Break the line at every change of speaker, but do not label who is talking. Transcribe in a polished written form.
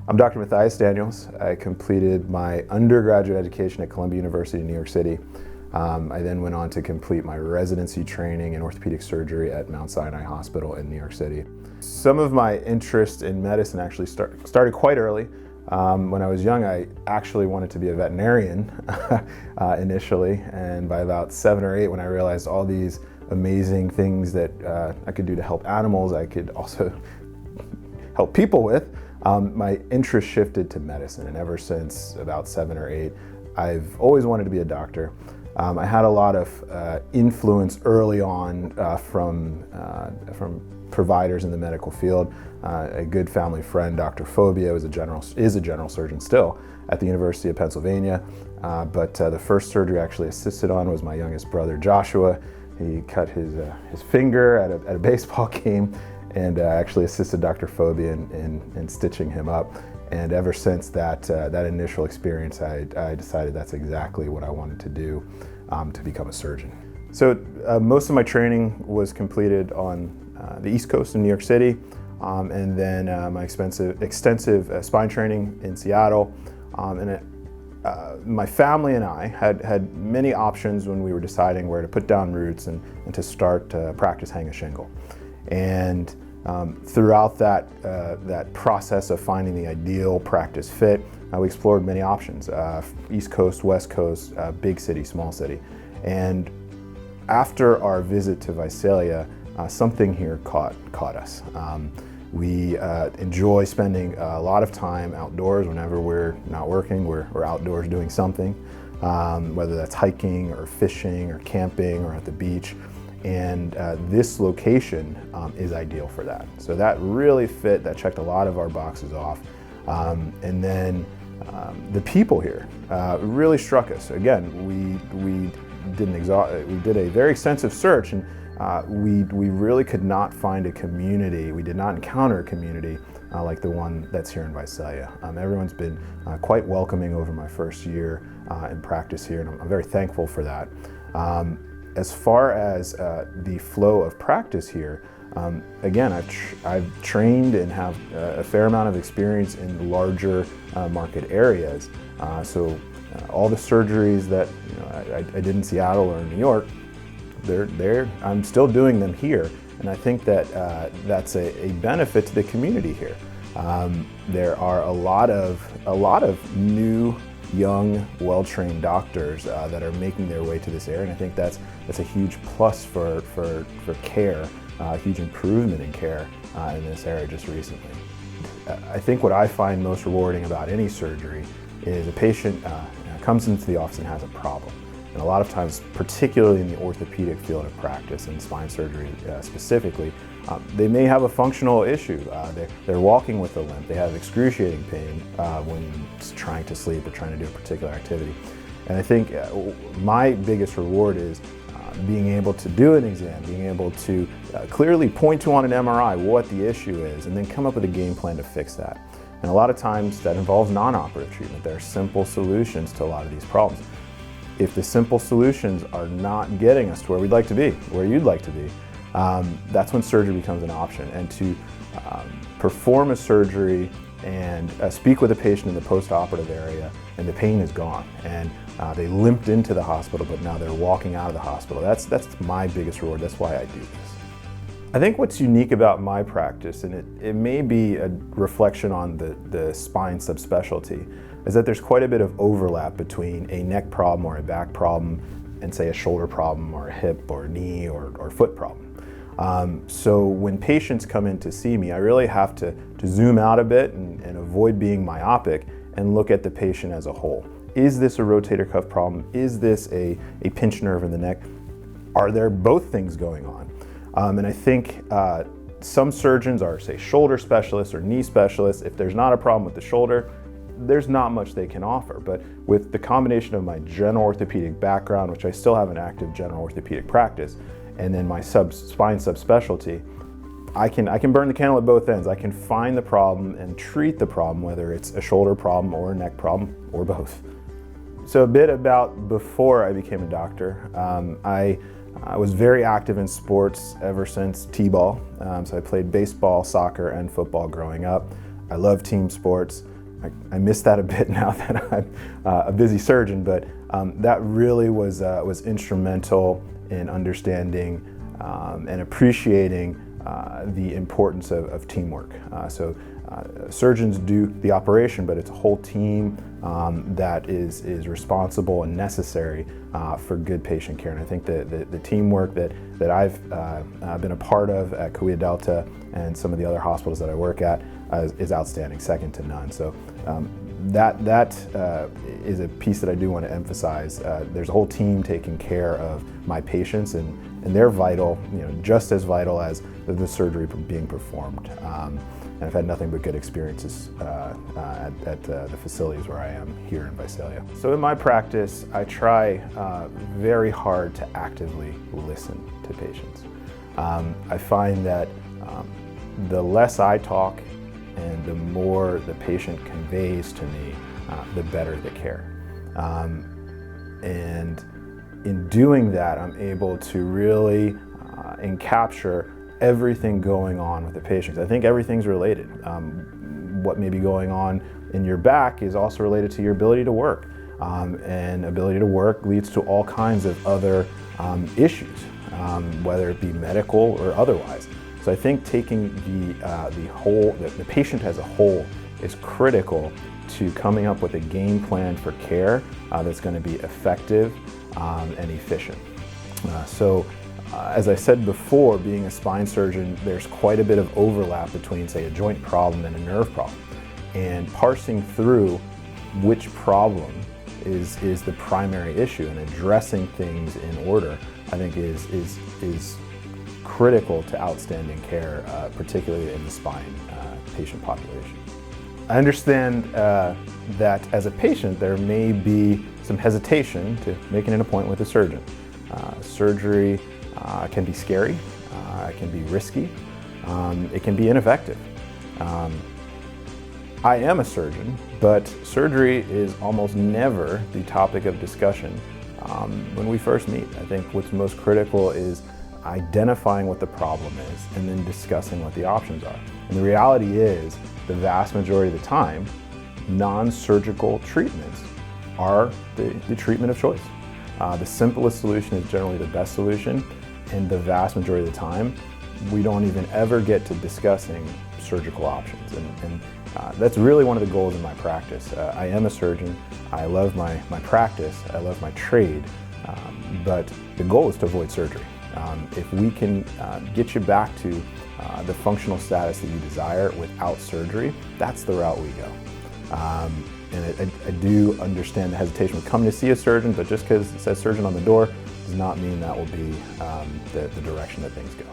I'm Dr. Mathias Daniels. I completed my undergraduate education at Columbia University in New York City. I then went on to complete my residency training in orthopedic surgery at Mount Sinai Hospital in New York City. Some of my interest in medicine actually started quite early. When I was young, I actually wanted to be a veterinarian initially, and by about 7 or 8, when I realized all these amazing things that I could do to help animals, I could also help people with, my interest shifted to medicine, and ever since about 7 or 8, I've always wanted to be a doctor. I had a lot of influence early on from providers in the medical field. A good family friend, Dr. Fobia, is a general surgeon still at the University of Pennsylvania. But the first surgery I actually assisted on was my youngest brother, Joshua. He cut his finger at a baseball game, and I actually assisted Dr. Fobia in stitching him up. And ever since that initial experience, I decided that's exactly what I wanted to do to become a surgeon. So most of my training was completed on the East Coast in New York City, and then my extensive spine training in Seattle. My family and I had many options when we were deciding where to put down roots and to start practice hang a shingle. And throughout that process of finding the ideal practice fit, we explored many options, East Coast, West Coast, big city, small city. And after our visit to Visalia, something here caught us. We enjoy spending a lot of time outdoors. Whenever we're not working, we're outdoors doing something, whether that's hiking or fishing or camping or at the beach. And this location is ideal for that. So that really fit, that checked a lot of our boxes off. And then the people here really struck us. Again, we did a very extensive search, and we really could not find a community. We did not encounter a community like the one that's here in Visalia. Everyone's been quite welcoming over my first year in practice here, and I'm very thankful for that. As far as the flow of practice here, again, I've trained and have a fair amount of experience in larger market areas. So all the surgeries that I did in Seattle or in New York, I'm still doing them here, and I think that that's a benefit to the community here. There are a lot of new, young, well-trained doctors that are making their way to this area, and I think that's a huge plus for care, a huge improvement in care in this area just recently. I think what I find most rewarding about any surgery is a patient comes into the office and has a problem. And a lot of times, particularly in the orthopedic field of practice and spine surgery specifically, they may have a functional issue. They're walking with a limp. They have excruciating pain when trying to sleep or trying to do a particular activity. And I think my biggest reward is being able to do an exam, being able to clearly point to on an MRI what the issue is, and then come up with a game plan to fix that. And a lot of times that involves non-operative treatment. There are simple solutions to a lot of these problems. If the simple solutions are not getting us to where we'd like to be, where you'd like to be, that's when surgery becomes an option. And to perform a surgery and speak with a patient in the post-operative area, and the pain is gone, and they limped into the hospital, but now they're walking out of the hospital. That's my biggest reward. That's why I do this. I think what's unique about my practice, and it may be a reflection on the spine subspecialty, is that there's quite a bit of overlap between a neck problem or a back problem and, say, a shoulder problem or a hip or knee or foot problem. So when patients come in to see me, I really have to zoom out a bit and avoid being myopic and look at the patient as a whole. Is this a rotator cuff problem? Is this a pinched nerve in the neck? Are there both things going on? And I think some surgeons are, say, shoulder specialists or knee specialists. If there's not a problem with the shoulder, there's not much they can offer. But with the combination of my general orthopedic background, which I still have an active general orthopedic practice, and then my spine subspecialty, I can burn the candle at both ends. I can find the problem and treat the problem, whether it's a shoulder problem or a neck problem or both. So a bit about before I became a doctor. I was very active in sports ever since T-ball. So I played baseball, soccer, and football growing up. I love team sports. I miss that a bit now that I'm a busy surgeon, but that really was instrumental in understanding and appreciating the importance of teamwork. Surgeons do the operation, but it's a whole team that is responsible and necessary for good patient care. And I think the teamwork that I've been a part of at Cahuilla Delta and some of the other hospitals that I work at is outstanding, second to none. So that is a piece that I do want to emphasize. There's a whole team taking care of my patients, and they're vital, just as vital as the surgery being performed. And I've had nothing but good experiences at the facilities where I am here in Visalia. So in my practice, I try very hard to actively listen to patients. I find that the less I talk and the more the patient conveys to me, the better the care. And in doing that, I'm able to really encapture everything going on with the patient. I think everything's related. What may be going on in your back is also related to your ability to work. And ability to work leads to all kinds of other issues, whether it be medical or otherwise. So I think taking the patient as a whole is critical to coming up with a game plan for care that's going to be effective and efficient. As I said before, being a spine surgeon, there's quite a bit of overlap between, say, a joint problem and a nerve problem. And parsing through which problem is the primary issue and addressing things in order, I think is critical to outstanding care, particularly in the spine patient population. I understand that as a patient, there may be some hesitation to making an appointment with a surgeon. Surgery can be scary, it can be risky, it can be ineffective. I am a surgeon, but surgery is almost never the topic of discussion when we first meet. I think what's most critical is identifying what the problem is and then discussing what the options are. And the reality is, the vast majority of the time, non-surgical treatments are the treatment of choice. The simplest solution is generally the best solution, and the vast majority of the time, we don't even ever get to discussing surgical options. And that's really one of the goals of my practice. I am a surgeon, I love my practice, I love my trade, but the goal is to avoid surgery. If we can get you back to the functional status that you desire without surgery, that's the route we go. And I do understand the hesitation with coming to see a surgeon, but just because it says surgeon on the door does not mean that will be the direction that things go.